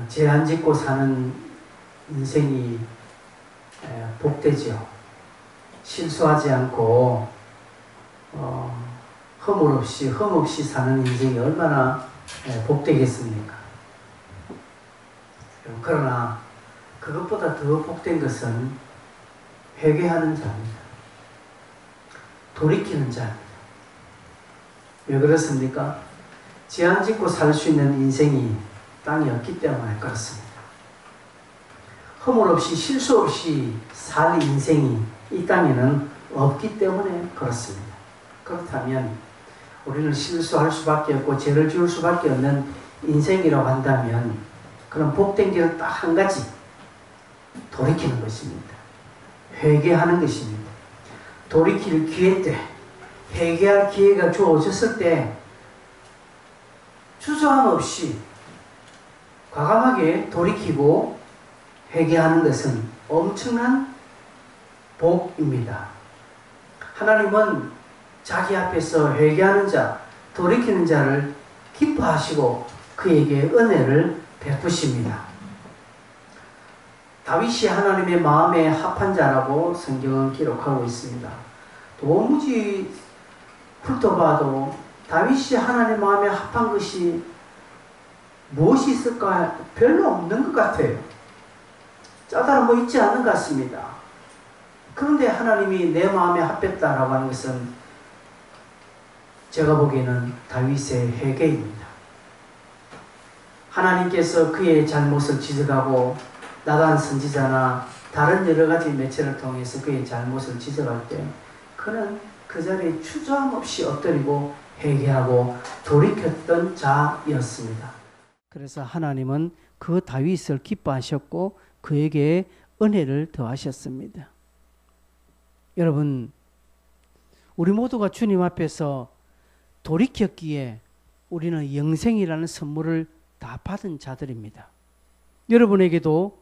죄 안 짓고 사는 인생이 복되지요. 실수하지 않고 허물 없이 사는 인생이 얼마나 복되겠습니까? 그러나 그것보다 더 복된 것은 회개하는 자입니다. 돌이키는 자입니다. 왜 그렇습니까? 죄 안 짓고 살 수 있는 인생이 땅에 없기 때문에 그렇습니다. 허물 없이 실수 없이 살 인생이 이 땅에는 없기 때문에 그렇습니다. 그렇다면 우리는 실수할 수밖에 없고 죄를 지을 수밖에 없는 인생이라고 한다면 그런 복된 길은 딱 한 가지, 돌이키는 것입니다. 회개하는 것입니다. 돌이킬 기회 때, 회개할 기회가 주어졌을 때 주저함 없이 과감하게 돌이키고 회개하는 것은 엄청난 복입니다. 하나님은 자기 앞에서 회개하는 자, 돌이키는 자를 기뻐하시고 그에게 은혜를 베푸십니다. 다윗이 하나님의 마음에 합한 자라고 성경은 기록하고 있습니다. 도무지 훑어봐도 다윗이 하나님의 마음에 합한 것이 무엇이 있을까? 별로 없는 것 같아요. 짜다란 뭐 있지 않은 것 같습니다. 그런데 하나님이 내 마음에 합했다라고 하는 것은 제가 보기에는 다윗의 회개입니다. 하나님께서 그의 잘못을 지적하고 나단 선지자나 다른 여러 가지 매체를 통해서 그의 잘못을 지적할 때 그는 그 자리에 주저함 없이 엎드리고 회개하고 돌이켰던 자였습니다. 그래서 하나님은 그 다윗을 기뻐하셨고 그에게 은혜를 더하셨습니다. 여러분, 우리 모두가 주님 앞에서 돌이켰기에 우리는 영생이라는 선물을 다 받은 자들입니다. 여러분에게도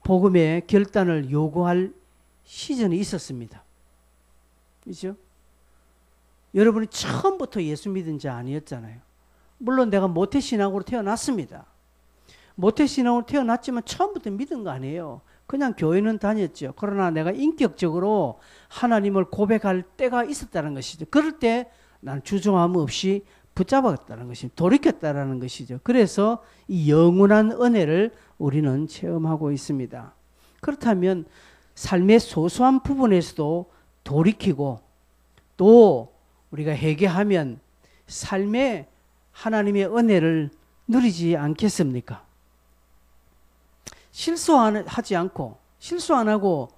복음의 결단을 요구할 시즌이 있었습니다. 그렇죠? 여러분이 처음부터 예수 믿은 자 아니었잖아요. 물론 내가 모태신앙으로 태어났습니다. 모태신앙으로 태어났지만 처음부터 믿은 거 아니에요. 그냥 교회는 다녔죠. 그러나 내가 인격적으로 하나님을 고백할 때가 있었다는 것이죠. 그럴 때 난 주저함 없이 붙잡았다는 것입니다. 돌이켰다는 것이죠. 그래서 이 영원한 은혜를 우리는 체험하고 있습니다. 그렇다면 삶의 소소한 부분에서도 돌이키고 또 우리가 회개하면 삶의 하나님의 은혜를 누리지 않겠습니까? 실수하지 않고 실수 안 하고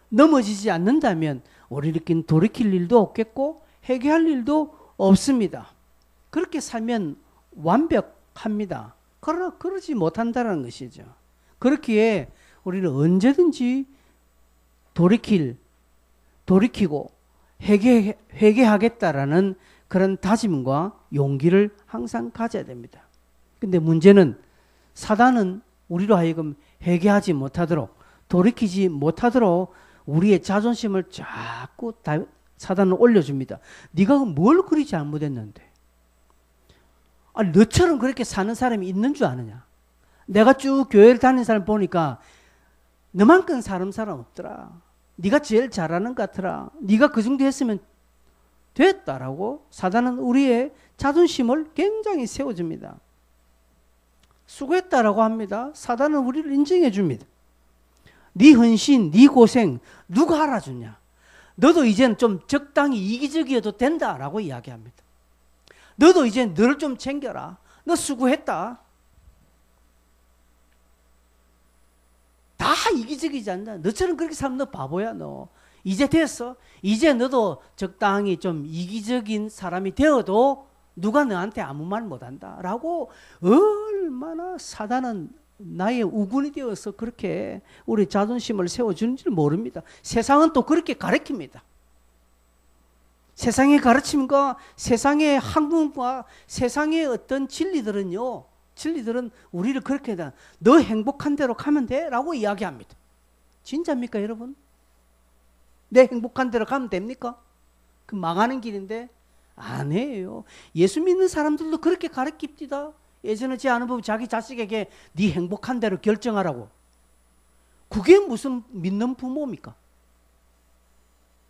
넘어지지 않는다면 우리는 돌이킬 일도 없겠고 회개할 일도 없습니다. 그렇게 살면 완벽합니다. 그러나 그러지 못한다는 것이죠. 그렇기에 우리는 언제든지 돌이키고 회개하겠다라는 그런 다짐과 용기를 항상 가져야 됩니다. 근데 문제는 사단은 우리로 하여금 회개하지 못하도록 돌이키지 못하도록 우리의 자존심을 자꾸 사단은 올려줍니다. 네가 뭘 그리 잘못했는데? 아니 너처럼 그렇게 사는 사람이 있는 줄 아느냐? 내가 쭉 교회를 다니는 사람 보니까 너만큼 사람 없더라. 네가 제일 잘하는 것 같더라. 네가 그 정도 했으면 됐다라고 사단은 우리의 자존심을 굉장히 세워줍니다. 수고했다라고 합니다. 사단은 우리를 인정해 줍니다. 네 헌신, 네 고생 누가 알아주냐? 너도 이제는 좀 적당히 이기적이어도 된다라고 이야기합니다. 너도 이제 너를 좀 챙겨라. 너 수고했다. 다 이기적이지 않나? 너처럼 그렇게 살면 너 바보야 너. 이제 됐어. 이제 너도 적당히 좀 이기적인 사람이 되어도 누가 너한테 아무 말 못한다 라고 얼마나 사단은 나의 우군이 되어서 그렇게 우리 자존심을 세워주는지 모릅니다. 세상은 또 그렇게 가르칩니다. 세상의 가르침과 세상의 학문과 세상의 어떤 진리들은 우리를 그렇게 너 행복한 대로 가면 돼 라고 이야기합니다. 진짜입니까 여러분? 내 행복한 대로 가면 됩니까? 그 망하는 길인데 아니에요. 예수 믿는 사람들도 그렇게 가르칩니다. 예전에 제 아는 부부 자기 자식에게 네 행복한 대로 결정하라고. 그게 무슨 믿는 부모입니까?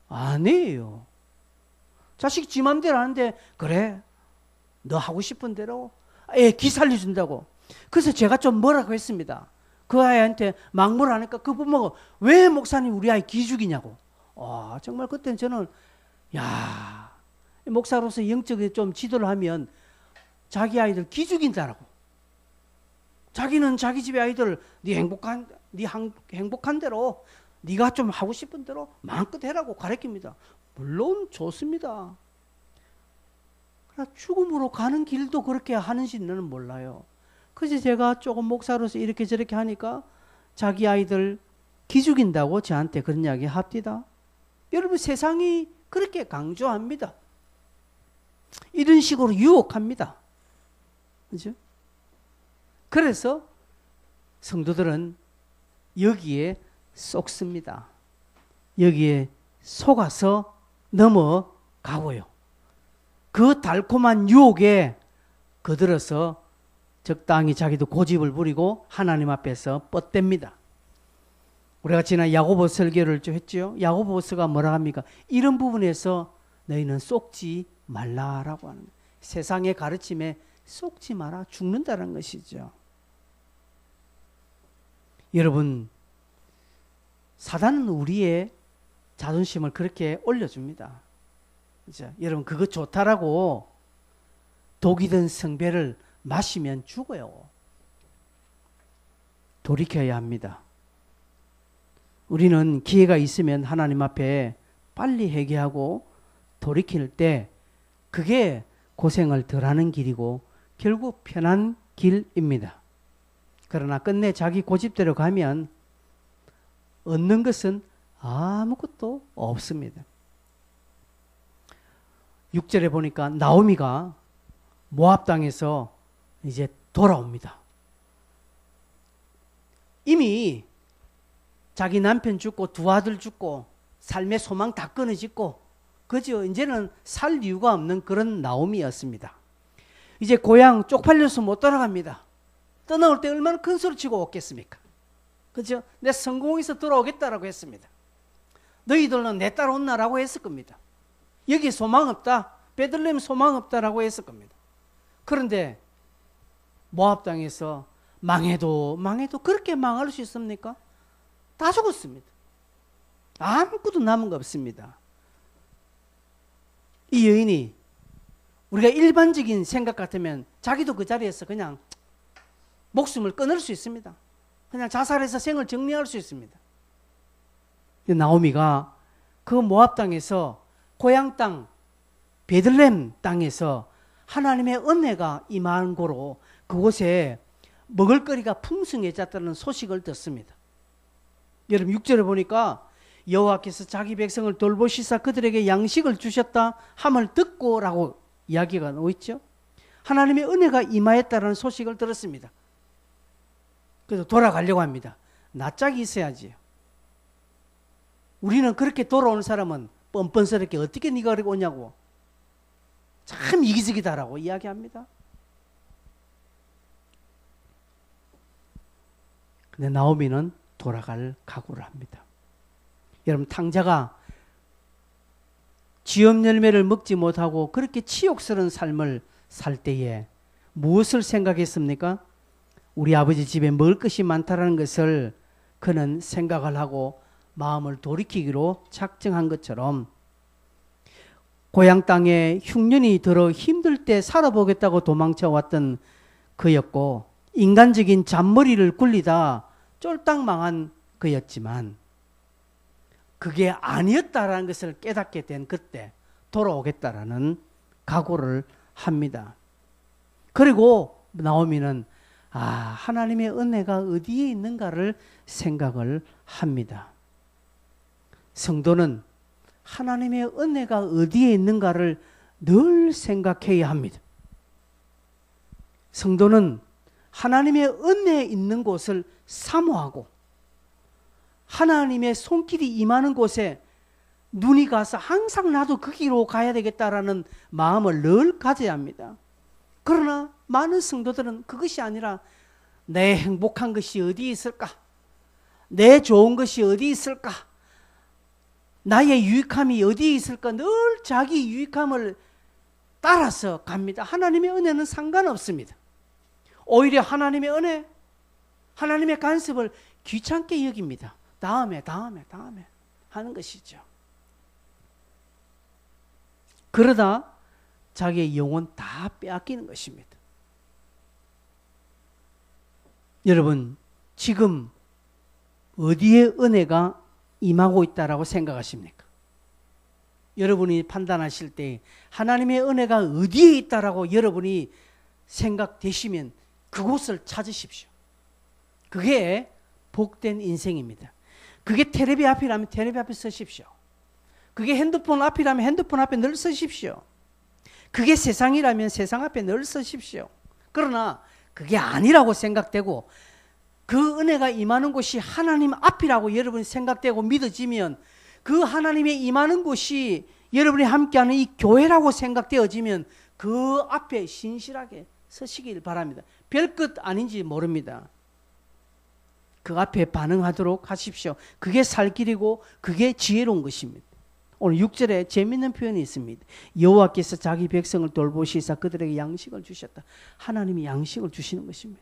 아니에요. 자식 지 맘대로 하는데 그래 너 하고 싶은 대로 애 기 살려준다고. 그래서 제가 좀 뭐라고 했습니다. 그 아이한테 막무를 하니까 그 부모가 왜 목사님 우리 아이 기 죽이냐고. 정말 그때는 저는 야 목사로서 영적으로 좀 지도를 하면 자기 아이들 기 죽인다라고. 자기는 자기 집의 아이들 네 행복한 대로 네가 좀 하고 싶은 대로 마음껏 해라고 가르칩니다. 물론 좋습니다. 죽음으로 가는 길도 그렇게 하는지는 몰라요. 그래서 제가 조금 목사로서 이렇게 저렇게 하니까 자기 아이들 기 죽인다고 저한테 그런 이야기 합디다. 여러분 세상이 그렇게 강조합니다. 이런 식으로 유혹합니다. 그죠? 그래서 성도들은 여기에 속습니다. 여기에 속아서 넘어가고요. 그 달콤한 유혹에 거들어서 적당히 자기도 고집을 부리고 하나님 앞에서 뻗댑니다. 우리가 지난 야고보 설교를 좀 했죠. 야고보서가 뭐라 합니까? 이런 부분에서 너희는 속지 말라라고 하는 거예요. 세상의 가르침에 속지 마라. 죽는다는 것이죠. 여러분, 사단은 우리의 자존심을 그렇게 올려줍니다. 그죠? 여러분, 그거 좋다라고 독이 든 성배를 마시면 죽어요. 돌이켜야 합니다. 우리는 기회가 있으면 하나님 앞에 빨리 회개하고 돌이킬 때 그게 고생을 덜하는 길이고 결국 편한 길입니다. 그러나 끝내 자기 고집대로 가면 얻는 것은 아무것도 없습니다. 6절에 보니까 나오미가 모압 땅에서 이제 돌아옵니다. 이미 자기 남편 죽고 두 아들 죽고 삶의 소망 다 끊어지고 그죠? 이제는 살 이유가 없는 그런 나오미였습니다. 이제 고향 쪽팔려서 못 돌아갑니다. 떠나올 때 얼마나 큰 소리 치고 오겠습니까? 그죠? 내 성공해서 돌아오겠다라고 했습니다. 너희들은 내 딸 온나라고 했을 겁니다. 여기 소망 없다. 베들레헴 소망 없다라고 했을 겁니다. 그런데 모압 땅에서 망해도 그렇게 망할 수 있습니까? 다 죽었습니다. 아무것도 남은 거 없습니다. 이 여인이 우리가 일반적인 생각 같으면 자기도 그 자리에서 그냥 목숨을 끊을 수 있습니다. 그냥 자살해서 생을 정리할 수 있습니다. 나오미가 그 모압 땅에서 고향 땅 베들레헴 땅에서 하나님의 은혜가 임한 고로 그곳에 먹을거리가 풍성해졌다는 소식을 듣습니다. 여러분 6절에 보니까 여호와께서 자기 백성을 돌보시사 그들에게 양식을 주셨다 함을 듣고라고 이야기가 나와 있죠. 하나님의 은혜가 임하였다는 소식을 들었습니다. 그래서 돌아가려고 합니다. 낯짝이 있어야지요. 우리는 그렇게 돌아오는 사람은 뻔뻔스럽게 어떻게 네가 그렇게 오냐고 참 이기적이다라고 이야기합니다. 근데 나오미는 돌아갈 각오를 합니다. 여러분 탕자가 지업 열매를 먹지 못하고 그렇게 치욕스러운 삶을 살 때에 무엇을 생각했습니까? 우리 아버지 집에 먹을 것이 많다는 것을 그는 생각을 하고 마음을 돌이키기로 작정한 것처럼 고향 땅에 흉년이 들어 힘들 때 살아보겠다고 도망쳐왔던 그였고 인간적인 잔머리를 굴리다 쫄딱 망한 그였지만 그게 아니었다라는 것을 깨닫게 된 그때 돌아오겠다라는 각오를 합니다. 그리고 나오미는 하나님의 은혜가 어디에 있는가를 생각을 합니다. 성도는 하나님의 은혜가 어디에 있는가를 늘 생각해야 합니다. 성도는 하나님의 은혜에 있는 곳을 사모하고 하나님의 손길이 임하는 곳에 눈이 가서 항상 나도 그 길로 가야 되겠다라는 마음을 늘 가져야 합니다. 그러나 많은 성도들은 그것이 아니라 내 행복한 것이 어디 있을까? 내 좋은 것이 어디 있을까? 나의 유익함이 어디에 있을까? 늘 자기 유익함을 따라서 갑니다. 하나님의 은혜는 상관없습니다. 오히려 하나님의 은혜, 하나님의 간섭을 귀찮게 여깁니다. 다음에 하는 것이죠. 그러다 자기의 영혼 다 빼앗기는 것입니다. 여러분, 지금 어디에 은혜가 임하고 있다라고 생각하십니까? 여러분이 판단하실 때 하나님의 은혜가 어디에 있다라고 여러분이 생각되시면 그곳을 찾으십시오. 그게 복된 인생입니다. 그게 텔레비 앞이라면 텔레비 앞에 서십시오. 그게 핸드폰 앞이라면 핸드폰 앞에 늘 서십시오. 그게 세상이라면 세상 앞에 늘 서십시오. 그러나 그게 아니라고 생각되고 그 은혜가 임하는 곳이 하나님 앞이라고 여러분이 생각되고 믿어지면 그 하나님의 임하는 곳이 여러분이 함께하는 이 교회라고 생각되어지면 그 앞에 신실하게 서시길 바랍니다. 별것 아닌지 모릅니다. 그 앞에 반응하도록 하십시오. 그게 살 길이고 그게 지혜로운 것입니다. 오늘 6절에 재미있는 표현이 있습니다. 여호와께서 자기 백성을 돌보시사 그들에게 양식을 주셨다. 하나님이 양식을 주시는 것입니다.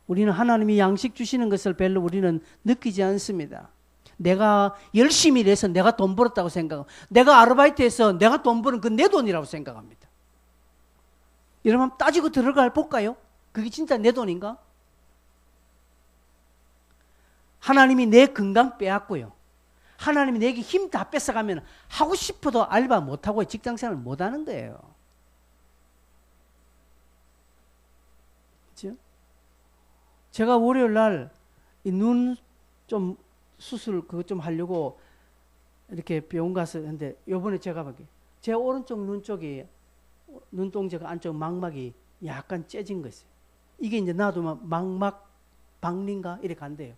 우리는 하나님이 양식 주시는 것을 별로 우리는 느끼지 않습니다. 내가 열심히 일해서 내가 돈 벌었다고 생각하고 내가 아르바이트해서 내가 돈 버는 그 내 돈이라고 생각합니다. 여러분 한번 따지고 들어가 볼까요? 그게 진짜 내 돈인가? 하나님이 내 건강 빼앗고요. 하나님이 내게 힘 다 뺏어가면 하고 싶어도 알바 못하고 직장생활 못하는 거예요. 그렇죠? 제가 월요일 날 이 눈 좀 수술 그거 좀 하려고 이렇게 병원 가서 했는데 요번에 제가 볼게요. 제 오른쪽 눈 쪽이 눈동자가 안쪽 망막이 약간 째진 거 있어요. 이게 이제 놔두면 망막 박리인가 이렇게 간대요.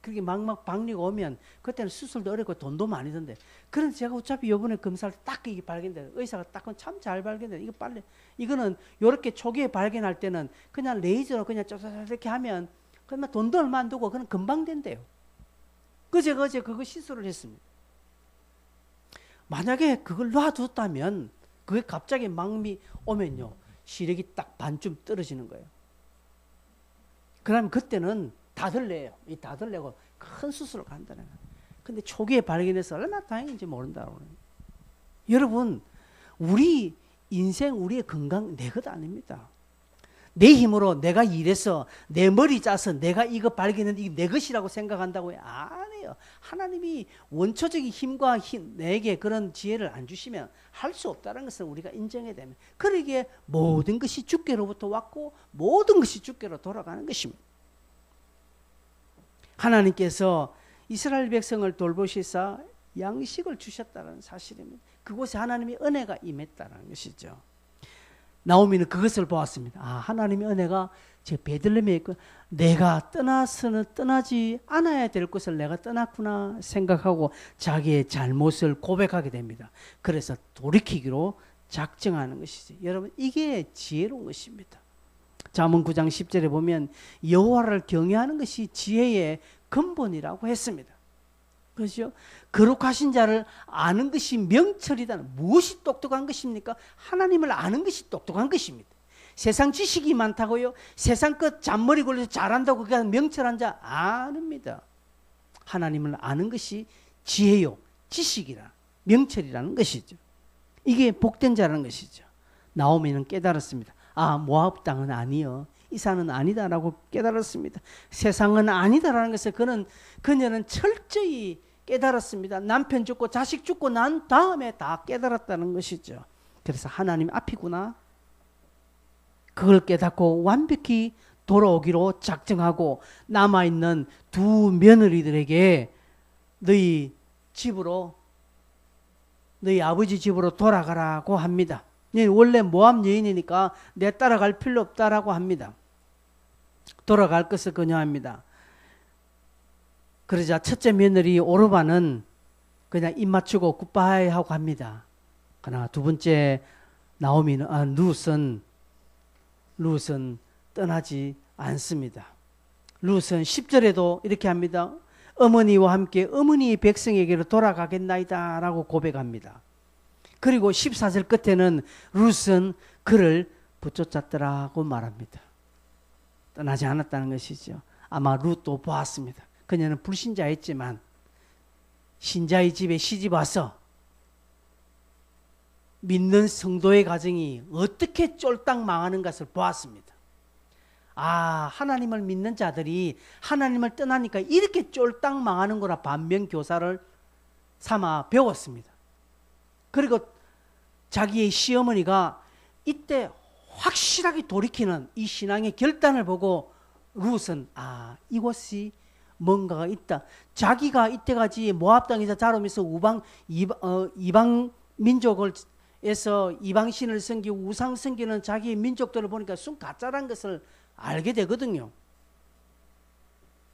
그렇게 망막 박리가 오면 그때는 수술도 어렵고 돈도 많이 든대. 그런데 제가 어차피 요번에 검사를 딱 이게 발견돼. 의사가 딱 참 잘 발견돼. 이거 빨리 이거는 요렇게 초기에 발견할 때는 그냥 레이저로 그냥 쪼쪼쪼 이렇게 하면 그러면 돈도 얼마 안 들고 그냥 금방 된대요. 제가 어제 그거 시술을 했습니다. 만약에 그걸 놔뒀다면 그게 갑자기 망미 오면요 시력이 딱 반쯤 떨어지는 거예요. 그러면 그때는 다들 내요. 다들 내고 큰 수술을 간다는 거예요. 근데 초기에 발견해서 얼마나 다행인지 모른다고. 여러분, 우리 인생, 우리의 건강 내 것 아닙니다. 내 힘으로 내가 일해서 내 머리 짜서 내가 이거 발견했는데 이게 내 것이라고 생각한다고요? 아니에요. 하나님이 원초적인 힘과 내게 그런 지혜를 안 주시면 할 수 없다는 것을 우리가 인정해야 됩니다. 그러기에 모든 것이 주께로부터 왔고 모든 것이 주께로 돌아가는 것입니다. 하나님께서 이스라엘 백성을 돌보시사 양식을 주셨다는 사실입니다. 그곳에 하나님의 은혜가 임했다는 것이죠. 나오미는 그것을 보았습니다. 아, 하나님의 은혜가 제 베들레헴에 있고 내가 떠나서는 떠나지 않아야 될 것을 내가 떠났구나 생각하고 자기의 잘못을 고백하게 됩니다. 그래서 돌이키기로 작정하는 것이죠. 여러분, 이게 지혜로운 것입니다. 잠언 9장 10절에 보면 여호와를 경외하는 것이 지혜의 근본이라고 했습니다. 그렇죠? 거룩하신 자를 아는 것이 명철이다. 무엇이 똑똑한 것입니까? 하나님을 아는 것이 똑똑한 것입니다. 세상 지식이 많다고요? 세상 것 잔머리 굴려서 잘한다고 그게 명철한 자 아닙니다. 하나님을 아는 것이 지혜요, 지식이라, 명철이라는 것이죠. 이게 복된 자라는 것이죠. 나오미는 깨달았습니다. 아, 모압 땅은 아니요, 이 산은 아니다라고 깨달았습니다. 세상은 아니다라는 것을 그녀는 철저히 깨달았습니다. 남편 죽고 자식 죽고 난 다음에 다 깨달았다는 것이죠. 그래서 하나님 앞이구나. 그걸 깨닫고 완벽히 돌아오기로 작정하고 남아있는 두 며느리들에게 너희 집으로, 너희 아버지 집으로 돌아가라고 합니다. 원래 모압 여인이니까 내 따라갈 필요 없다라고 합니다. 돌아갈 것을 권유합니다. 그러자 첫째 며느리 오르바는 그냥 입 맞추고 굿바이 하고 갑니다. 그러나 두 번째 나오미는 룻은 룻은 떠나지 않습니다. 룻은 10절에도 이렇게 합니다. 어머니와 함께 어머니의 백성에게로 돌아가겠나이다 라고 고백합니다. 그리고 14절 끝에는 룻은 그를 붙쫓았더라고 말합니다. 떠나지 않았다는 것이죠. 아마 룻도 보았습니다. 그녀는 불신자였지만 신자의 집에 시집 와서 믿는 성도의 가정이 어떻게 쫄딱 망하는 것을 보았습니다. 아, 하나님을 믿는 자들이 하나님을 떠나니까 이렇게 쫄딱 망하는구나 반면교사를 삼아 배웠습니다. 그리고 자기의 시어머니가 이때 확실하게 돌이키는 이 신앙의 결단을 보고 룻은 아, 이곳이 뭔가가 있다. 자기가 이때까지 모압 땅에서 자라면서 이방 민족을 에서 이방신을 섬기고 우상 섬기는 자기의 민족들을 보니까 순 가짜란 것을 알게 되거든요.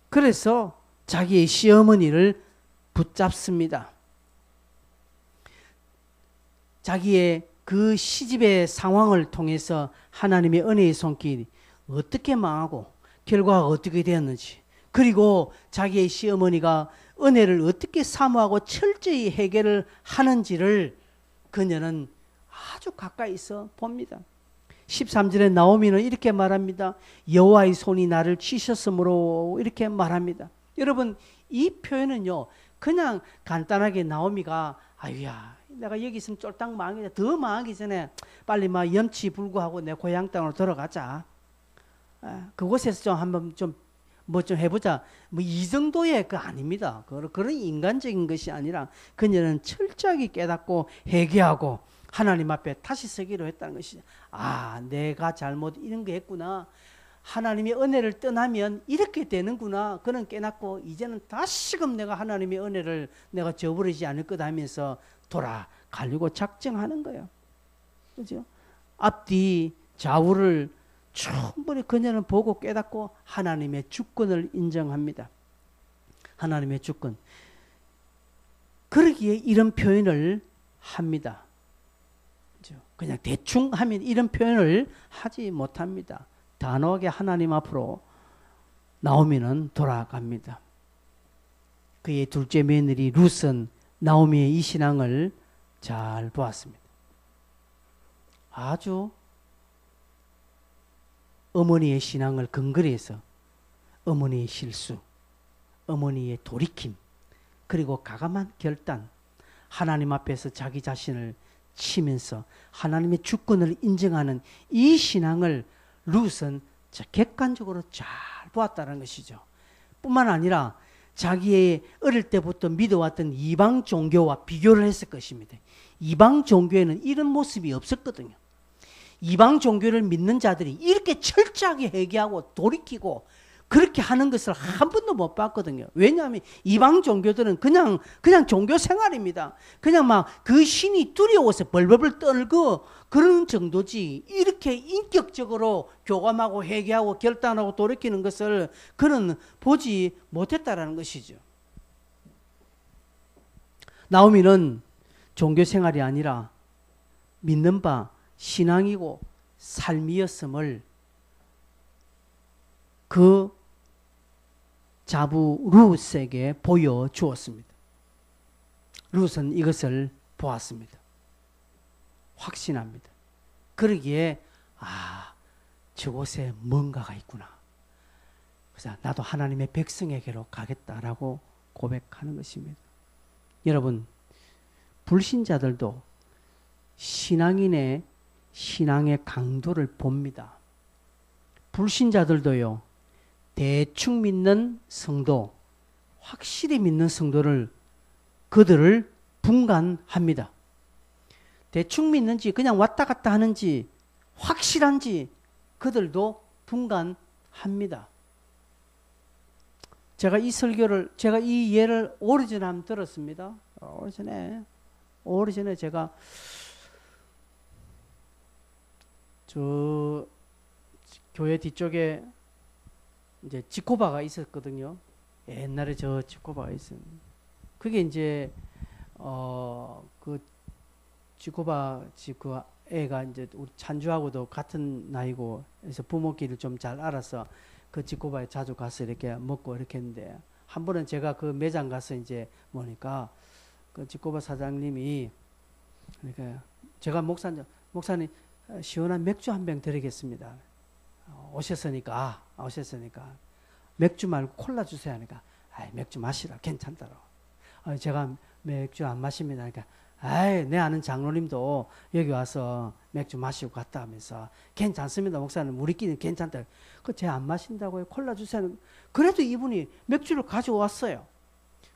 그래서 자기의 시어머니를 붙잡습니다. 자기의 그 시집의 상황을 통해서 하나님의 은혜의 손길이 어떻게 망하고 결과가 어떻게 되었는지, 그리고 자기의 시어머니가 은혜를 어떻게 사모하고 철저히 해결을 하는지를 그녀는 아주 가까이서 봅니다. 13절에 나오미는 이렇게 말합니다. 여호와의 손이 나를 치셨으므로 이렇게 말합니다. 여러분, 이 표현은요, 그냥 간단하게 나오미가 아유야, 내가 여기 있으면 쫄딱 망하겠다. 더 망하기 전에 빨리 막 염치불구하고 내 고향 땅으로 들어가자. 그곳에서 좀 한번 좀 해보자. 뭐 이 정도의 그 아닙니다. 그런 인간적인 것이 아니라 그녀는 철저하게 깨닫고 회개하고 하나님 앞에 다시 서기로 했다는 것이죠. 아, 내가 잘못 이런 거 했구나. 하나님의 은혜를 떠나면 이렇게 되는구나. 그는 깨닫고 이제는 다시금 내가 하나님의 은혜를 내가 저버리지 않을 거다 하면서 돌아가려고 작정하는 거예요. 그죠? 앞뒤 좌우를 충분히 그녀는 보고 깨닫고 하나님의 주권을 인정합니다. 하나님의 주권. 그러기에 이런 표현을 합니다. 그냥 대충 하면 이런 표현을 하지 못합니다. 단호하게 하나님 앞으로 나오미는 돌아갑니다. 그의 둘째 며느리 룻은 나오미의 이 신앙을 잘 보았습니다. 아주 어머니의 신앙을 근거리 해서 어머니의 실수, 어머니의 돌이킴, 그리고 가감한 결단, 하나님 앞에서 자기 자신을 치면서 하나님의 주권을 인정하는 이 신앙을 룻은 객관적으로 잘 보았다는 것이죠. 뿐만 아니라 자기의 어릴 때부터 믿어왔던 이방 종교와 비교를 했을 것입니다. 이방 종교에는 이런 모습이 없었거든요. 이방 종교를 믿는 자들이 이렇게 철저하게 회개하고 돌이키고 그렇게 하는 것을 한 번도 못 봤거든요. 왜냐하면 이방 종교들은 그냥 종교 생활입니다. 그냥 막 그 신이 두려워서 벌벌 떨고 그런 정도지, 이렇게 인격적으로 교감하고 회개하고 결단하고 돌이키는 것을 그는 보지 못했다라는 것이죠. 나오미는 종교 생활이 아니라 믿는 바 신앙이고 삶이었음을 그 자부 룻에게 보여주었습니다. 룻은 이것을 보았습니다. 확신합니다. 그러기에 저곳에 뭔가가 있구나. 그래서 나도 하나님의 백성에게로 가겠다라고 고백하는 것입니다. 여러분, 불신자들도 신앙인의 신앙의 강도를 봅니다. 불신자들도요, 대충 믿는 성도, 확실히 믿는 성도를 그들을 분간합니다. 대충 믿는지 그냥 왔다 갔다 하는지 확실한지 그들도 분간합니다. 제가 이 예를 오래전에 한번 들었습니다. 오래전에 제가 저 교회 뒤쪽에 이제 지코바가 있었거든요. 옛날에 저 지코바가 있어요. 그게 이제 그 지코바 집 그 애가 이제 우리 찬주하고도 같은 나이고 그래서 부모끼리 좀 잘 알아서 그 지코바에 자주 가서 이렇게 먹고 이렇게 했는데 한 번은 제가 그 매장 가서 이제 보니까 그 지코바 사장님이 그러니까 제가 목사님 시원한 맥주 한 병 드리겠습니다. 오셨으니까 맥주 말고 콜라 주세요 하니까 맥주 마시라 괜찮다고. 제가 맥주 안 마십니다. 그러니까 내 아는 장로님도 여기 와서 맥주 마시고 갔다 하면서 괜찮습니다. 목사님 우리끼리 괜찮다. 제 안 마신다고요. 콜라 주세요. 그래도 이분이 맥주를 가져왔어요.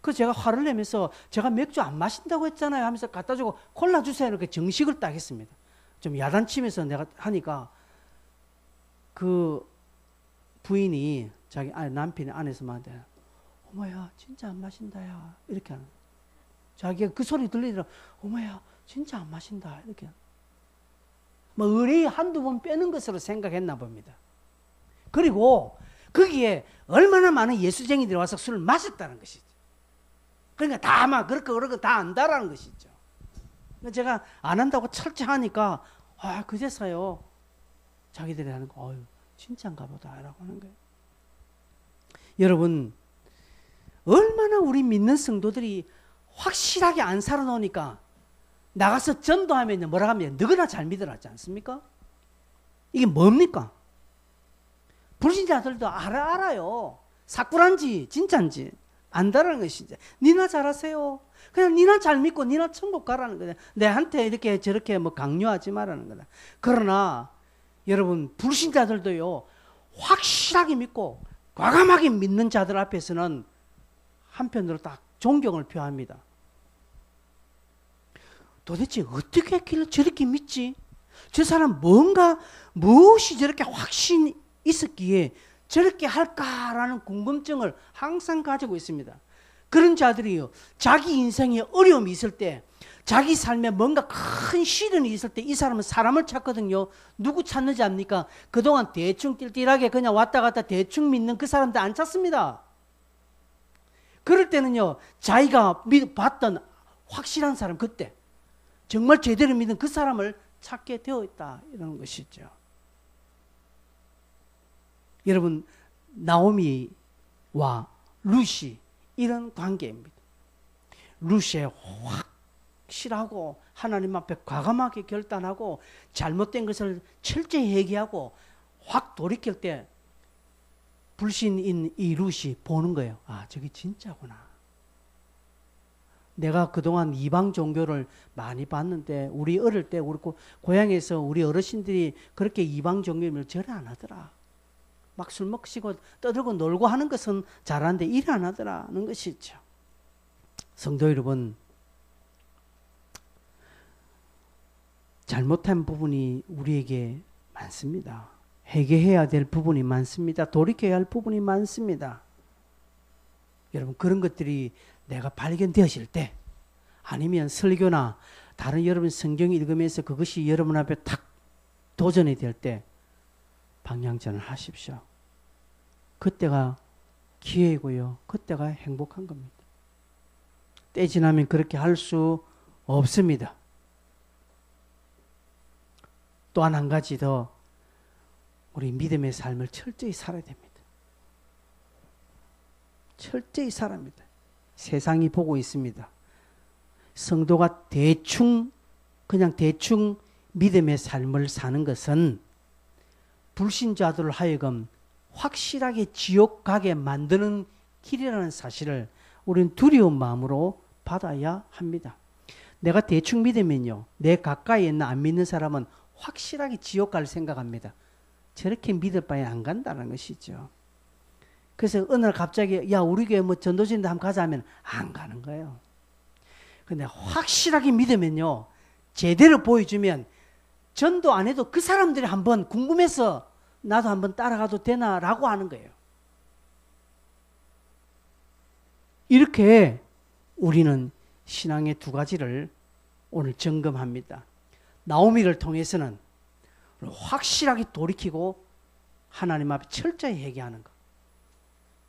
그래서 제가 화를 내면서 제가 맥주 안 마신다고 했잖아요 하면서 갖다 주고 콜라 주세요 이렇게 정식을 딱 했습니다. 좀 야단치면서 내가 하니까 그 부인이 자기 남편이 안에서 말한대. 어머야 진짜 안 마신다야 이렇게 하는 거예요. 자기가 그 소리 들리더라. 어머야 진짜 안 마신다 이렇게 뭐 의뢰 한두 번 빼는 것으로 생각했나 봅니다. 그리고 거기에 얼마나 많은 예수쟁이들이 와서 술을 마셨다는 것이죠. 그러니까 다 막 그렇고 다 안다라는 것이죠. 제가 안 한다고 철저하니까 그제서요 자기들이 하는 거 진짜인가 보다 라고 하는 거예요. 여러분 얼마나 우리 믿는 성도들이 확실하게 안 살아놓으니까 나가서 전도하면 뭐라 하면 너거나 잘 믿으라 하지 않습니까? 이게 뭡니까? 불신자들도 알아요. 사꾸란지 진짜인지 안다라는 것이지. 니나 잘하세요. 그냥 니나 잘 믿고 니나 천국 가라는 거다. 내한테 이렇게 저렇게 뭐 강요하지 말라는 거다. 그러나 여러분 불신자들도요 확실하게 믿고 과감하게 믿는 자들 앞에서는 한편으로 딱 존경을 표합니다. 도대체 어떻게 했길래 저렇게 믿지? 저 사람 무엇이 저렇게 확신이 있었기에 저렇게 할까라는 궁금증을 항상 가지고 있습니다. 그런 자들이요 자기 인생에 어려움이 있을 때 자기 삶에 뭔가 큰 시련이 있을 때 이 사람은 사람을 찾거든요. 누구 찾는지 압니까? 그동안 대충 띨띨하게 그냥 왔다 갔다 대충 믿는 그 사람들 안 찾습니다. 그럴 때는요 자기가 봤던 확실한 사람 그때 정말 제대로 믿은 그 사람을 찾게 되어 있다 이런 것이죠. 여러분 나오미와 룻이 이런 관계입니다. 룻의 확실하고 하나님 앞에 과감하게 결단하고 잘못된 것을 철저히 회개하고 확 돌이킬 때 불신인 이 룻이 보는 거예요. 저게 진짜구나. 내가 그동안 이방 종교를 많이 봤는데 우리 어릴 때 우리 고향에서 우리 어르신들이 그렇게 이방 종교를 절대 안 하더라. 막 술 먹시고 떠들고 놀고 하는 것은 잘하는데 일 안 하더라는 것이죠. 성도 여러분 잘못한 부분이 우리에게 많습니다. 회개해야 될 부분이 많습니다. 돌이켜야 할 부분이 많습니다. 여러분 그런 것들이 내가 발견되었을 때 아니면 설교나 다른 여러분 성경 읽으면서 그것이 여러분 앞에 탁 도전이 될 때 방향전을 하십시오. 그때가 기회이고요. 그때가 행복한 겁니다. 때 지나면 그렇게 할 수 없습니다. 또한 한 가지 더 우리 믿음의 삶을 철저히 살아야 됩니다. 철저히 살아야 합니다. 세상이 보고 있습니다. 성도가 그냥 대충 믿음의 삶을 사는 것은 불신자들을 하여금 확실하게 지옥 가게 만드는 길이라는 사실을 우리는 두려운 마음으로 받아야 합니다. 내가 대충 믿으면요, 내 가까이에 있는 안 믿는 사람은 확실하게 지옥 갈 생각합니다. 저렇게 믿을 바에 안 간다는 것이죠. 그래서 어느 날 갑자기 우리 교회 뭐 전도진데 한번 가자 하면 안 가는 거예요. 근데 확실하게 믿으면요, 제대로 보여주면 전도 안 해도 그 사람들이 한번 궁금해서 나도 한번 따라가도 되나라고 하는 거예요. 이렇게 우리는 신앙의 두 가지를 오늘 점검합니다. 나오미를 통해서는 확실하게 돌이키고 하나님 앞에 철저히 회개하는 것.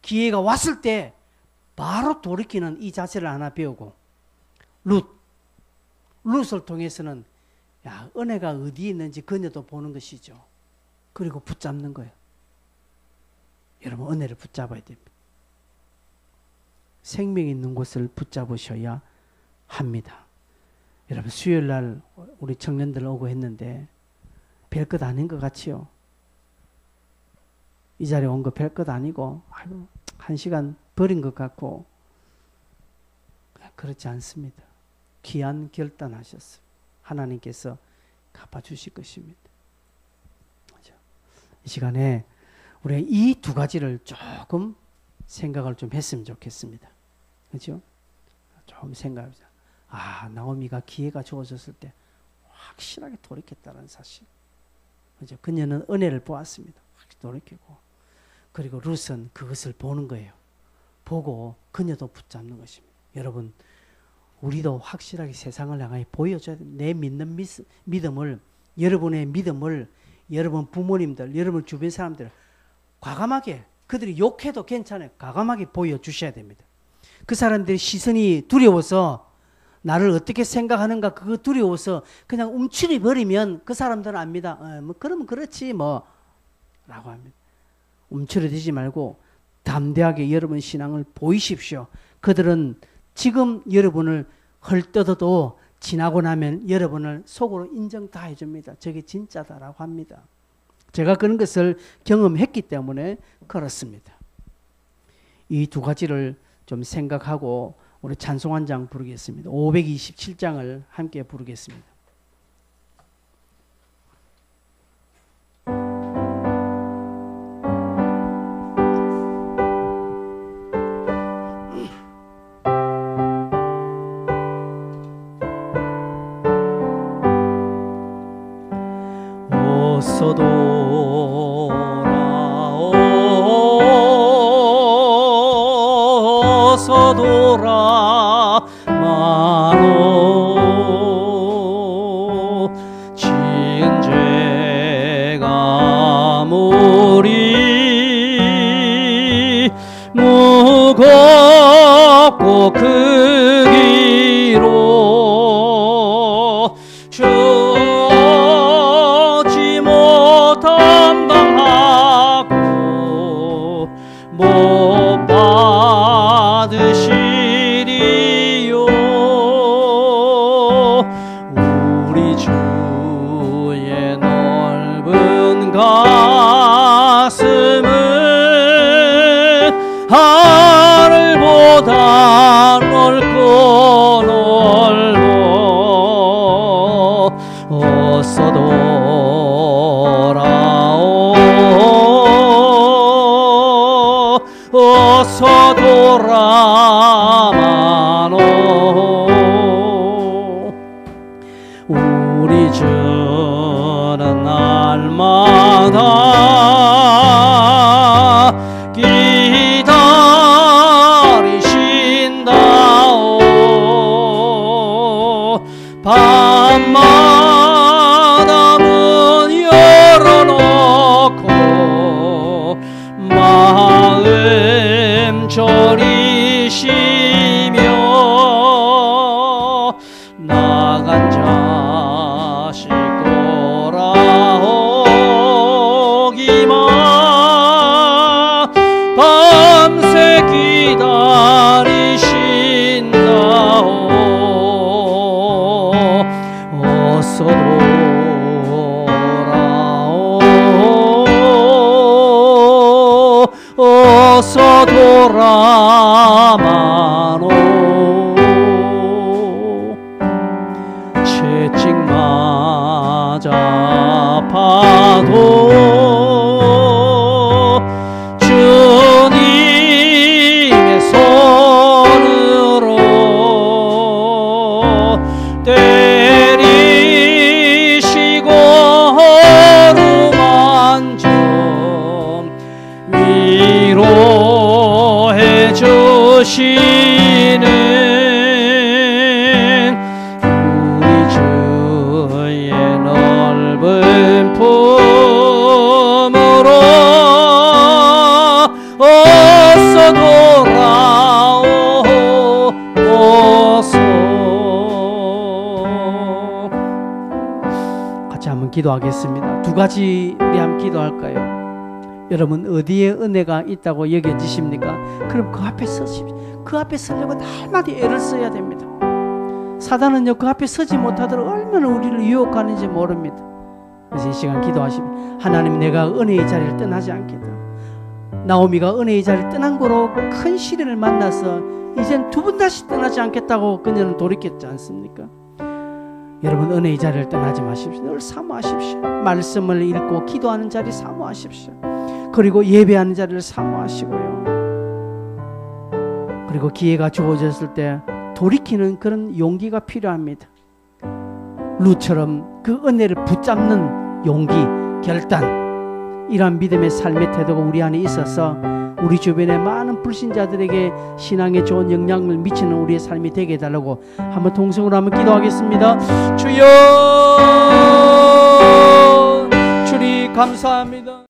기회가 왔을 때 바로 돌이키는 이 자세를 하나 배우고 룻을 통해서는 야, 은혜가 어디에 있는지 그녀도 보는 것이죠. 그리고 붙잡는 거예요. 여러분, 은혜를 붙잡아야 됩니다. 생명이 있는 곳을 붙잡으셔야 합니다. 여러분, 수요일 날 우리 청년들 오고 했는데 별것 아닌 것 같지요? 이 자리에 온 거 별것 아니고, 아이고, 1시간 버린 것 같고, 그렇지 않습니다. 귀한 결단하셨어요. 하나님께서 갚아주실 것입니다. 이 시간에 우리 이 두 가지를 조금 생각을 좀 했으면 좋겠습니다. 그렇죠? 조금 생각해보자. 아, 나오미가 기회가 주어졌을 때 확실하게 돌이켰다는 사실. 그렇죠? 그녀는 은혜를 보았습니다. 확실히 돌이키고. 그리고 룻은 그것을 보는 거예요. 보고 그녀도 붙잡는 것입니다. 여러분, 우리도 확실하게 세상을 향해 보여줘야 돼요. 내 믿는 믿음을, 여러분의 믿음을, 여러분 부모님들, 여러분 주변 사람들 과감하게, 그들이 욕해도 괜찮아요. 과감하게 보여주셔야 됩니다. 그 사람들의 시선이 두려워서 나를 어떻게 생각하는가 그거 두려워서 그냥 움츠려 버리면 그 사람들은 압니다. 뭐 그러면 그렇지 뭐 라고 합니다. 움츠려들지 말고 담대하게 여러분 신앙을 보이십시오. 그들은 지금 여러분을 헐뜯어도 지나고 나면 여러분을 속으로 인정 다 해줍니다. 저게 진짜다라고 합니다. 제가 그런 것을 경험했기 때문에 그렇습니다. 이 두 가지를 좀 생각하고 우리 찬송 한 장 부르겠습니다. 527장을 함께 부르겠습니다. 어서 돌아오, 어서 돌아마노. 지은 죄가 무리 무겁고 크기로 담당하고 못 받으시리요. 우리 주의 넓은 가슴은 하늘보다 넓고 넓어. 어서 어서 돌아마노. 우리 주는 날마다 기다리신다오. 밤마다 문 열어놓고 마음 졸이시며 나간 자식 돌아오기만 밤새 기다리신다오. 어서 돌아오, 어서 돌아마노. 채찍 맞아 아파도 주님의 손으로 때리시고 어루만져 위로해 주시는 우리 주의 넓은 품 기도하겠습니다. 두 가지 우리 함께 기도할까요? 여러분 어디에 은혜가 있다고 여겨지십니까? 그럼 그 앞에 서십시오. 그 앞에 서려고 날마다 애를 써야 됩니다. 사단은요 그 앞에 서지 못하도록 얼마나 우리를 유혹하는지 모릅니다. 그래서 이 시간 기도하시면 하나님 내가 은혜의 자리를 떠나지 않겠다. 나오미가 은혜의 자리를 떠난 거로 큰 시련을 만나서 이젠 두 번 다시 떠나지 않겠다고 그녀는 돌이켰지 않습니까? 여러분 은혜의 자리를 떠나지 마십시오. 늘 사모하십시오. 말씀을 읽고 기도하는 자리 사모하십시오. 그리고 예배하는 자리를 사모하시고요. 그리고 기회가 주어졌을 때 돌이키는 그런 용기가 필요합니다. 루처럼 그 은혜를 붙잡는 용기, 결단, 이러한 믿음의 삶의 태도가 우리 안에 있어서 우리 주변의 많은 불신자들에게 신앙에 좋은 영향을 미치는 우리의 삶이 되게 해달라고 한번 동성으로 한번 기도하겠습니다. 주여, 주님 감사합니다.